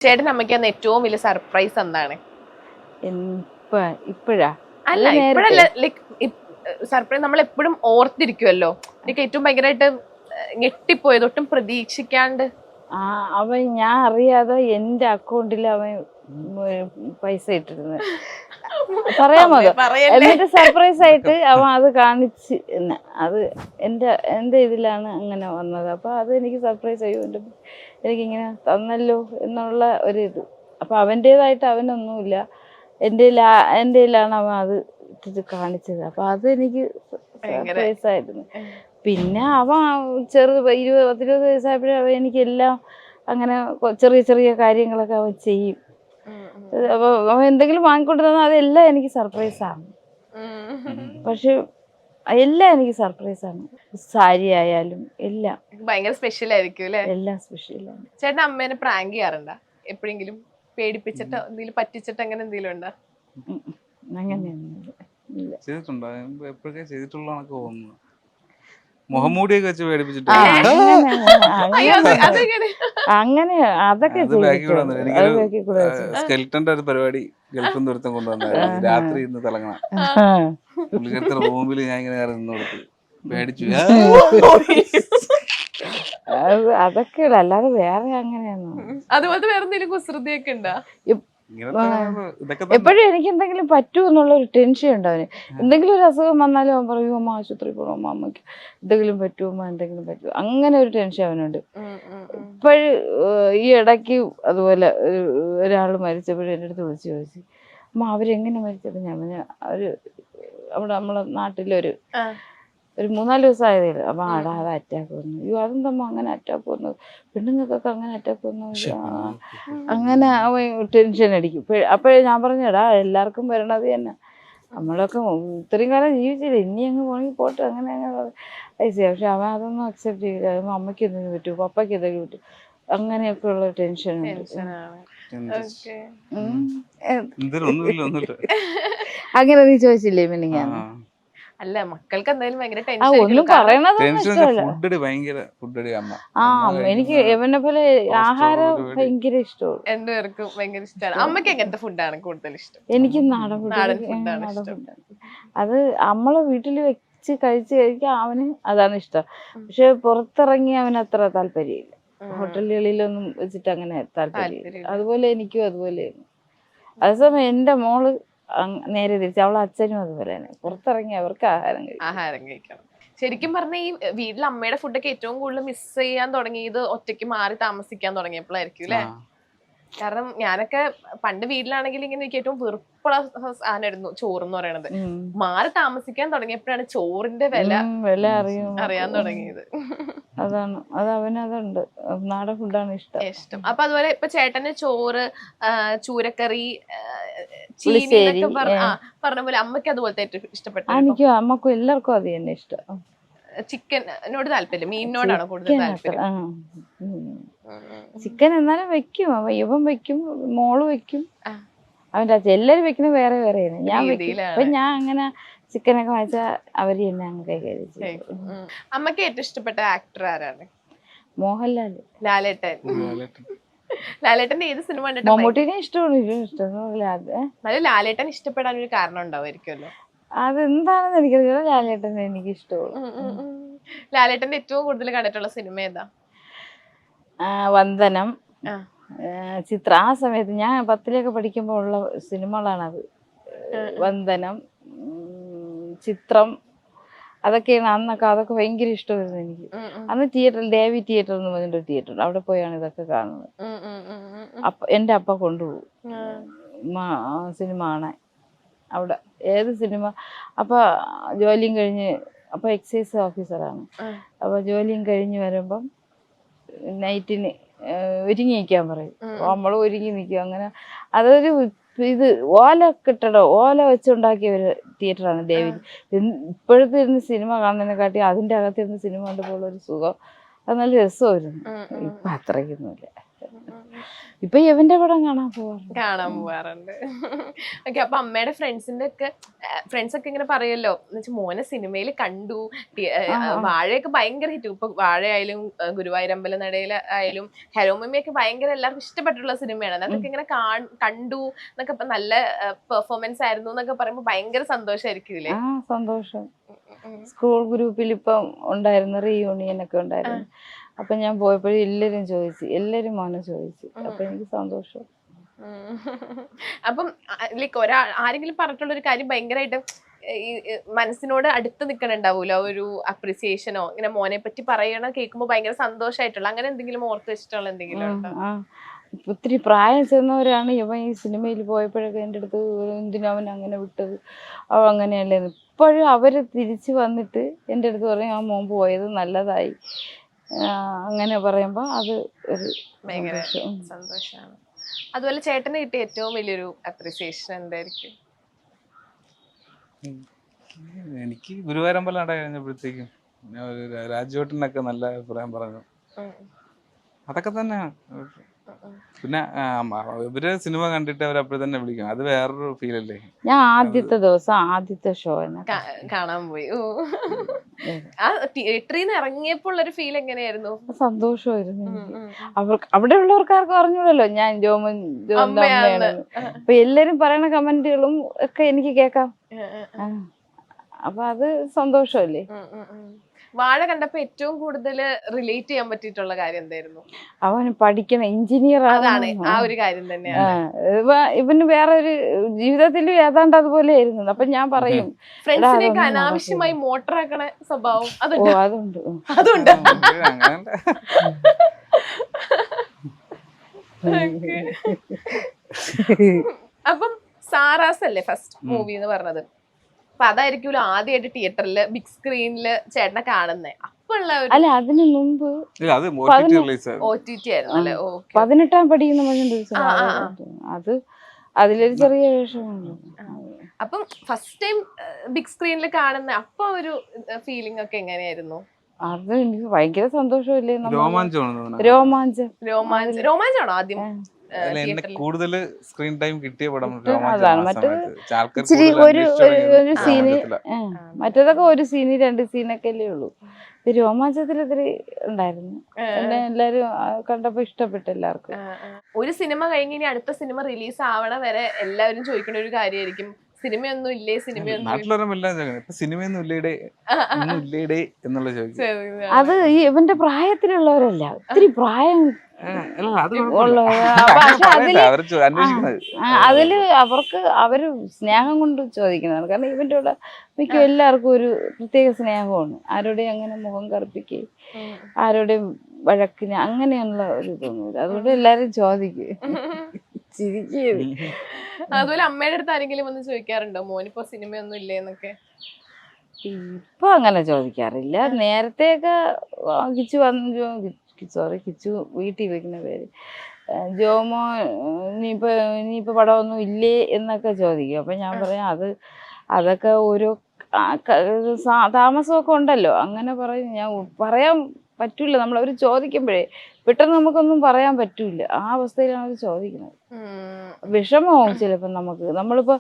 ചേട്ടൻ അമ്മയ്ക്ക് ഏറ്റവും വലിയ സർപ്രൈസ് എന്താണ്? ഇപ്പഴാ അല്ല ഇപ്പഴല്ല, ലൈക് സർപ്രൈസ് നമ്മൾ എപ്പോഴും ഓർത്തിരിക്കുമല്ലോ. എനിക്ക് ഏറ്റവും ഭയങ്കരമായിട്ട് ഞെട്ടിപ്പോയത്, ഒട്ടും പ്രതീക്ഷിക്കാണ്ട്. അവൻ ഞാൻ അറിയാതെ എന്റെ അക്കൗണ്ടിൽ അവൻ പൈസ ഇട്ടിരുന്നു. പറയാമോ? എന്നിട്ട് സർപ്രൈസ് ആയിട്ട് അവൻ അത് കാണിച്ച് അത് എന്റെ ഇതിലാണ് അങ്ങനെ വന്നത്. അപ്പൊ അത് എനിക്ക് സർപ്രൈസ് ആയി, എനിക്കിങ്ങനെ തന്നല്ലോ എന്നുള്ള ഒരു ഇത്. അപ്പൊ അവൻ്റെതായിട്ട് അവനൊന്നുമില്ല, എന്റെയിലാണ് അവൻ അത് ഇട്ടിട്ട് കാണിച്ചത്. അപ്പൊ അത് എനിക്ക് സർപ്രൈസ് ആയിരുന്നു. പിന്നെ അവൻ 20 വയസ്സായപ്പോഴേ അവൻ എനിക്കെല്ലാം അങ്ങനെ ചെറിയ ചെറിയ കാര്യങ്ങളൊക്കെ അവൻ ചെയ്യും. അപ്പൊ അവൻ എന്തെങ്കിലും വാങ്ങിക്കൊണ്ട് തന്നാൽ അതെല്ലാം എനിക്ക് സർപ്രൈസാണ്. പക്ഷെ എല്ലാം എനിക്ക് സർപ്രൈസാണ്. സാരി ആയാലും എല്ലാം ഭയങ്കര സ്പെഷ്യൽ ആയിരിക്കും അല്ലേ? എല്ലാം സ്പെഷ്യലാണ്. ചേട്ടൻ അമ്മേനെ പ്രാങ്ക് ചെയ്യാറുണ്ടോ? എപ്പോഴെങ്കിലും പേടിപ്പിച്ചിട്ട് എന്തെങ്കിലും പറ്റിച്ചിട്ട് അങ്ങനെ എന്തെങ്കിലും ഉണ്ടോ? അങ്ങനെയൊന്നും ചെയ്തിട്ടുണ്ടോ? എപ്പോഴൊക്കെ ചെയ്തിട്ടുള്ളതാണൊക്കെ തോന്നുന്നു. മുഖംമൂടിയൊക്കെ വെച്ച് പേടിപ്പിച്ചിട്ട് അങ്ങനെ അതൊക്കെ സ്കെൽറ്റന്റെ ഒരു പരിപാടി ഗൾഫിൽ നിന്ന് ഒരുത്തം കൊണ്ടുവന്നായിരുന്നു. രാത്രി ഇന്ന് തിളങ്ങണ പുള്ളിക്കടുത്ത റൂമിൽ ഞാൻ ഇങ്ങനെ നിന്ന് കൊടുത്ത് പേടിച്ചു. അതൊക്കെ അല്ലാതെ വേറെ അങ്ങനെയാണോ? അതുപോലത്തെ വേറെ എന്തെങ്കിലും കുസൃതിയൊക്കെ ഉണ്ടോ? എപ്പോഴും എനിക്ക് എന്തെങ്കിലും പറ്റുമെന്നുള്ളൊരു ടെൻഷൻ ഉണ്ട് അവന്. എന്തെങ്കിലും ഒരു അസുഖം വന്നാലും അവൻ പറയും അമ്മ ആശുപത്രി പോകണം, അമ്മയ്ക്ക് എന്തെങ്കിലും പറ്റുമോ, എന്തെങ്കിലും പറ്റുമോ, അങ്ങനെ ഒരു ടെൻഷൻ അവനുണ്ട്. ഇപ്പോഴും ഈ ഇടയ്ക്ക് അതുപോലെ ഒരാൾ മരിച്ചപ്പോഴും എൻ്റെ അടുത്ത് വിളിച്ച് ചോദിച്ചു, അമ്മ അവരെങ്ങനെ മരിച്ചത്? ഞാൻ അവര് അവിടെ നമ്മളെ നാട്ടിലൊരു 3-4 ദിവസം ആയതേ. അപ്പൊ അത് അറ്റാക്ക് വന്നു. അയ്യോ അതെന്തമ്മ അങ്ങനെ അറ്റാക്ക് വന്നത്? പെണ്ണുങ്ങൾക്കൊക്കെ അങ്ങനെ അറ്റാക്ക് വന്നു? അങ്ങനെ അവൻ ടെൻഷൻ അടിക്കും. അപ്പോഴേ ഞാൻ പറഞ്ഞടാ എല്ലാവർക്കും വരണത് തന്നെ, നമ്മളൊക്കെ ഇത്രയും കാലം ജീവിച്ചില്ല, ഇനി അങ്ങ് പോണെങ്കിൽ പോട്ടെ, അങ്ങനെ പക്ഷെ അവൻ അതൊന്നും അക്സെപ്റ്റ് ചെയ്യില്ല. അമ്മയ്ക്ക് എന്തെങ്കിലും പറ്റും, പപ്പയ്ക്ക് എന്തെങ്കിലും പറ്റും, അങ്ങനെയൊക്കെ ഉള്ള ടെൻഷൻ ഉണ്ട്. അങ്ങനെ നീ ചോദിച്ചില്ലേ പിന്നെ? ഞാൻ അല്ല, മക്കൾക്ക് എന്തായാലും ഭയങ്കര ഒന്നും പറയണതൊന്നും ഇഷ്ടമല്ല. എനിക്ക് എവനെ പോലെ ആഹാരം ഭയങ്കര ഇഷ്ടമാണ്. രണ്ടുപേർക്കും ഭയങ്കര ഇഷ്ടമാണ്. അമ്മയ്ക്ക് എങ്ങനത്തെ ഫുഡാണ് കൂടുതൽ ഇഷ്ടം? എനിക്ക് നാടൻ ഫുഡാണ്. അത് നമ്മളെ വീട്ടിൽ വെച്ച് കഴിക്കാൻ അവന് അതാണ് ഇഷ്ടം. പക്ഷെ പുറത്തിറങ്ങി അവന് അത്ര താല്പര്യമില്ല. ഹോട്ടലുകളിലൊന്നും വെച്ചിട്ട് അങ്ങനെ താല്പര്യമില്ല. അതുപോലെ എനിക്കും അതുപോലെയാണ്. അതേസമയം എൻ്റെ മോള് നേരെ തിരിച്ച്, അവളെ അച്ഛനും അതുപോലെ തന്നെ പുറത്തിറങ്ങി അവർക്ക് ആഹാരം കഴിക്കണം. ശരിക്കും പറഞ്ഞ ഈ വീട്ടിൽ അമ്മയുടെ ഫുഡൊക്കെ ഏറ്റവും കൂടുതൽ മിസ് ചെയ്യാൻ തുടങ്ങിയത് ഒറ്റയ്ക്ക് മാറി താമസിക്കാൻ തുടങ്ങിയപ്പോഴായിരിക്കും അല്ലേ? കാരണം ഞാനൊക്കെ പണ്ട് വീട്ടിലാണെങ്കിൽ ഇങ്ങനെ എനിക്ക് ഏറ്റവും വെറുപ്പുള്ള സാധനമായിരുന്നു ചോറ് എന്ന് പറയണത്. മാറി താമസിക്കാൻ തുടങ്ങിയപ്പോഴാണ് ചോറിന്റെ വില അറിയാൻ തുടങ്ങിയത്. അതാണ്, അത് അവനതുണ്ട്, നാടൻ ഫുഡാണ് ഇഷ്ടം. അപ്പൊ അതുപോലെ ഇപ്പൊ ചേട്ടന് ചോറ്, ചൂരക്കറി, ചീനി പറഞ്ഞ പോലെ അമ്മയ്ക്ക് അതുപോലത്തെ ഏറ്റവും ഇഷ്ടപ്പെട്ട? എനിക്കും അമ്മക്കും എല്ലാവർക്കും അത് തന്നെ ഇഷ്ടം. ചിക്കനോട് താല്പര്യം, മീനിനോടാണോ കൂടുതൽ താല്പര്യം? ചിക്കൻ എന്നാലും വെക്കും, ഇവൻ വെക്കും, മോള് വെക്കും, അവൻ്റെ അച്ഛൻ, എല്ലാരും വെക്കുന്നത് വേറെ വേറെയാണ്. ഞാൻ വെക്കും. അപ്പൊ ഞാൻ അങ്ങനെ ചിക്കനൊക്കെ വാങ്ങിച്ചാൽ അവര് തന്നെ അങ്ങ് കൈകാര്യം ചെയ്യും. അമ്മക്ക് ഏറ്റവും ഇഷ്ടപ്പെട്ട ആക്ടർ ആരാണ്? മോഹൻലാൽ. ലാലേട്ടന്റെ ഏത് സിനിമ കണ്ടിട്ട്? മമ്മൂട്ടിനെ ഇഷ്ടമാണ്. ലാലേട്ടൻ ഇഷ്ടപ്പെടാൻ ഒരു കാരണം ഉണ്ടാവുമായിരിക്കുമല്ലോ. അതെന്താണെന്ന് എനിക്കറിയില്ല, ലാലേട്ടനെ എനിക്ക് ഇഷ്ടമാണ്. ലാലേട്ടന്റെ ഏറ്റവും കൂടുതൽ കണ്ടിട്ടുള്ള സിനിമ ഏതാ? വന്ദനം, ചിത്ര. ആ സമയത്ത് ഞാൻ 10ലേക്ക് പഠിക്കുമ്പോൾ ഉള്ള സിനിമകളാണത്. വന്ദനം, ചിത്രം, അതൊക്കെയാണ് അന്നൊക്കെ. അതൊക്കെ ഭയങ്കര ഇഷ്ടമായിരുന്നു എനിക്ക്. അന്ന് തിയേറ്ററിൽ ദേവി തിയേറ്റർ എന്ന് പറഞ്ഞിട്ടൊരു തിയേറ്റർ, അവിടെ പോയാണ് ഇതൊക്കെ കാണുന്നത്. എൻ്റെ അപ്പ കൊണ്ടുപോകും സിനിമ കാണാൻ അവിടെ, ഏത് സിനിമ. അപ്പൊ ജോലിയും കഴിഞ്ഞ്, അപ്പൊ എക്സൈസ് ഓഫീസറാണ്. അപ്പൊ ജോലിയും കഴിഞ്ഞ് വരുമ്പം നൈറ്റിന് ഒരുങ്ങി നിൽക്കാൻ പറയും. നമ്മൾ ഒരുങ്ങി നിൽക്കും. അങ്ങനെ അതൊരു ഇത് ഓല വെച്ചുണ്ടാക്കിയ ഒരു തിയേറ്ററാണ് ദേവി. ഇപ്പോഴത്തെ ഇരുന്ന് സിനിമ കാണുന്നതിനെക്കാട്ടി അതിൻ്റെ അകത്തിരുന്ന് സിനിമ കണ്ടുപോലുള്ള ഒരു സുഖം, അത് നല്ല രസമായിരുന്നു. ഇപ്പൊ അത്രയ്ക്കൊന്നുമില്ല. ഇപ്പൊ ഇവന്റെ പടം കാണാൻ പോവാറുണ്ട്. ഓക്കെ, അപ്പൊ അമ്മയുടെ ഫ്രണ്ട്സ് ഒക്കെ ഇങ്ങനെ പറയല്ലോ, എന്നുവെച്ചാൽ മോനെ സിനിമയിൽ കണ്ടു, വാഴയൊക്കെ ഭയങ്കര ഹിറ്റ്. ഇപ്പൊ വാഴയായാലും ഗുരുവായൂരമ്പല നടയിലായാലും ഹലോ മമ്മിയൊക്കെ ഭയങ്കര എല്ലാവർക്കും ഇഷ്ടപ്പെട്ടുള്ള സിനിമയാണ്. അതൊക്കെ ഇങ്ങനെ കണ്ടു എന്നൊക്കെ, ഇപ്പൊ നല്ല പെർഫോമൻസ് ആയിരുന്നു എന്നൊക്കെ പറയുമ്പോ ഭയങ്കര സന്തോഷമായിരിക്കൂലേ? സന്തോഷം. സ്കൂൾ ഗ്രൂപ്പിൽ ഇപ്പം ഉണ്ടായിരുന്നു, റീയൂണിയൻ ഒക്കെ ഉണ്ടായിരുന്നു. അപ്പൊ ഞാൻ പോയപ്പോഴും എല്ലാരും മോനെ ചോദിച്ചു. അപ്പൊ എനിക്ക് സന്തോഷം. അപ്പം ലൈക്ക് ആരെങ്കിലും പറഞ്ഞിട്ടുള്ള ഒരു കാര്യം ഭയങ്കരമായിട്ട് മനസ്സിനോട് അടുത്ത് നിൽക്കണുണ്ടാവൂലോ, ഒരു അപ്രിസിയേഷനോ ഇങ്ങനെ മോനെ പറ്റി പറയണ കേൾക്കുമ്പോ ഭയങ്കര സന്തോഷമായിട്ടുള്ള അങ്ങനെ എന്തെങ്കിലും ഓർത്ത് വെച്ചിട്ടുള്ള എന്തെങ്കിലും ഉണ്ടോ? ഒത്തിരി പ്രായം ചെന്നവരാണ് ഇവൻ ഈ സിനിമയിൽ പോയപ്പോഴൊക്കെ എൻ്റെ അടുത്ത് എന്തിനാ അവൻ അങ്ങനെ വിട്ടത്, അവൻ അങ്ങനെയല്ലേ. ഇപ്പോഴും അവര് തിരിച്ചു വന്നിട്ട് എൻ്റെ അടുത്ത് പറയും ആ മോൻ പോയത് നല്ലതായി, അങ്ങനെ പറയുമ്പോ അത് ഒരു ഭയങ്കര സന്തോഷമാണ്. അതുപോലെ ചേട്ടന് കിട്ടിയ ഏറ്റവും വലിയൊരു അപ്രിസിയേഷൻ എന്തായിരിക്കും? എനിക്ക് ഗുരുവായൂരമ്പലം നട കഴിഞ്ഞപ്പോഴത്തേക്കും രാജുവേട്ടനൊക്കെ നല്ല അഭിപ്രായം പറഞ്ഞു. അതൊക്കെ തന്നെ. പിന്നെ ഇവര് സിനിമ കണ്ടിട്ട് അവരപ്പോഴെ തന്നെ വിളിക്കും, അത് വേറൊരു ഫീൽ അല്ലേ. ഞാൻ ആദ്യത്തെ ഷോ കാണാൻ പോയി. ആ തിയേറ്ററിൽ നിന്ന് ഇറങ്ങിയപ്പോൾ ഉള്ളൊരു ഫീൽ എങ്ങനെയായിരുന്നു? സന്തോഷമായിരുന്നു. അവിടെ ഉള്ളവർക്കാർക്കും അറിഞ്ഞൂടല്ലോ ഞാൻ ജോമോന്റെ അമ്മയാണ്. അപ്പൊ എല്ലാരും പറയണ കമന്റുകളും ഒക്കെ എനിക്ക് കേക്കാം. അപ്പൊ അത് സന്തോഷമല്ലേ. വാഴ കണ്ടപ്പോ ഏറ്റവും കൂടുതൽ റിലേറ്റ് ചെയ്യാൻ പറ്റിയിട്ടുള്ള കാര്യം എന്തായിരുന്നു? അവന് പഠിക്കണം, എഞ്ചിനീയർ അതാണ്, ആ ഒരു കാര്യം തന്നെയാണ്. ഇവന് വേറെ ഒരു ജീവിതത്തിലും ഏതാണ്ട് അതുപോലെ ആയിരുന്നു. അപ്പൊ ഞാൻ പറയും ഫ്രണ്ട്സിനെയൊക്കെ അനാവശ്യമായി മോട്ടറാക്കണ സ്വഭാവം അതുണ്ട്. അപ്പം സാറാസ് അല്ലേ ഫസ്റ്റ് മൂവി എന്ന് പറഞ്ഞത്? അപ്പൊ അതായിരിക്കുമല്ലോ ആദ്യമായിട്ട് തിയേറ്ററില് ബിഗ് സ്ക്രീനില് ചേട്ടനെ കാണുന്നേ. അല്ല, അതിന് മുമ്പ് OTT ആയിരുന്നു അല്ലേ? 18ാം പഠിക്കുന്ന അത് അതിലൊരു ചെറിയ വേഷമുണ്ട്. അപ്പം ഫസ്റ്റ് ടൈം ബിഗ് സ്ക്രീനിൽ കാണുന്ന അപ്പൊ ഒരു ഫീലിംഗ് ഒക്കെ എങ്ങനെയായിരുന്നു? അത് എനിക്ക് ഭയങ്കര സന്തോഷമല്ലേ. രോമാഞ്ചാണോ ആദ്യം? കൂടുതൽ സ്ക്രീൻ ടൈം കിട്ടിയ പടം ഒരു സീന്, മറ്റേതൊക്കെ ഒരു സീന് 2 സീനൊക്കെ അല്ലേ ഉള്ളൂ. രോമാഞ്ചത്തിൽ ഒത്തിരി ഉണ്ടായിരുന്നു. എന്നെ എല്ലാരും കണ്ടപ്പോ ഇഷ്ടപ്പെട്ടു എല്ലാവർക്കും. ഒരു സിനിമ കഴിഞ്ഞ് ഇനി അടുത്ത സിനിമ റിലീസ് ആവണ വരെ എല്ലാവരും ചോദിക്കുന്ന ഒരു കാര്യമായിരിക്കും, സിനിമയൊന്നും ഇല്ലേ, സിനിമയൊന്നും ഇല്ലേടേ എന്നുള്ള ചോദിക്കും. അത് ഈ ഇവന്റെ പ്രായത്തിലുള്ളവരല്ല, ഒത്തിരി പ്രായം അതില് അവര് സ്നേഹം കൊണ്ട് ചോദിക്കുന്നതാണ്. കാരണം ഇവന്റെ കൂടെ മിക്ക എല്ലാവർക്കും ഒരു പ്രത്യേക സ്നേഹമാണ്. ആരോടെയും അങ്ങനെ മുഖം കറുപ്പിക്കുകയും ആരോടെയും വഴക്കിന് അങ്ങനെയുള്ള ഒരു ഇതൊന്നുമില്ല. അതുകൊണ്ട് എല്ലാരും ചോദിക്കും, ചിരിക്കുകയും. അതുപോലെ അമ്മയുടെ അടുത്ത് ആരെങ്കിലും വന്ന് ചോദിക്കാറുണ്ടോ മോനിപ്പോ സിനിമയൊന്നും ഇല്ലേന്നൊക്കെ? ഇപ്പൊ അങ്ങനെ ചോദിക്കാറില്ല. നേരത്തെയൊക്കെ കിച്ചു വീട്ടിൽ വെക്കുന്ന പേര് ജോമോ ഇനിയിപ്പോ പടമൊന്നും ഇല്ലേ എന്നൊക്കെ ചോദിക്കും. അപ്പൊ ഞാൻ പറയാം അതൊക്കെ ഓരോ താമസമൊക്കെ ഉണ്ടല്ലോ, അങ്ങനെ പറയും. ഞാൻ പറയാൻ പറ്റൂല, നമ്മളവർ ചോദിക്കുമ്പോഴേ പെട്ടെന്ന് നമുക്കൊന്നും പറയാൻ പറ്റൂല. ആ അവസ്ഥയിലാണ് അവർ ചോദിക്കുന്നത്. വിഷമവും ചിലപ്പോ നമ്മളിപ്പോ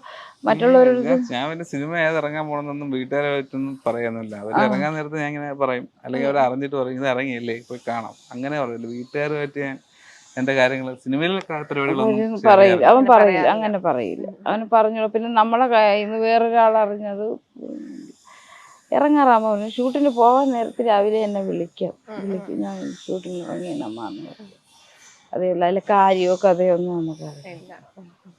മറ്റുള്ളവരുടെ ഞാൻ സിനിമ ഏതിറങ്ങാൻ പോണെന്നൊന്നും വീട്ടുകാരായിട്ടൊന്നും പറയാനൊന്നുമില്ല. അവർ ഇറങ്ങാൻ നേരത്തെ ഞാൻ ഇങ്ങനെ പറയും, അല്ലെങ്കിൽ അവർ അറിഞ്ഞിട്ട് പറയും ഇത് ഇറങ്ങിയല്ലേ പോയി കാണാം, അങ്ങനെ പറയില്ല. വീട്ടുകാരുമായിട്ട് ഞാൻ എന്റെ കാര്യങ്ങൾ സിനിമയിൽ പരിപാടികളൊന്നും പറയില്ല. അവൻ പറയില്ല, അങ്ങനെ പറയില്ല. അവന് പറഞ്ഞു. പിന്നെ നമ്മളെ ഇന്ന് വേറൊരാൾ അറിഞ്ഞത് ഇറങ്ങാറാകുമ്പോ ഷൂട്ടിന് പോകാൻ നേരത്തെ രാവിലെ എന്നെ വിളിക്കും, ഞാൻ ഷൂട്ടിന് ഇറങ്ങി നമ്മാന്ന് പറയും. അതേയുള്ളൂ, അതിലെ കാര്യമോ കഥയോ ഒന്നും നമുക്കറിയില്ല.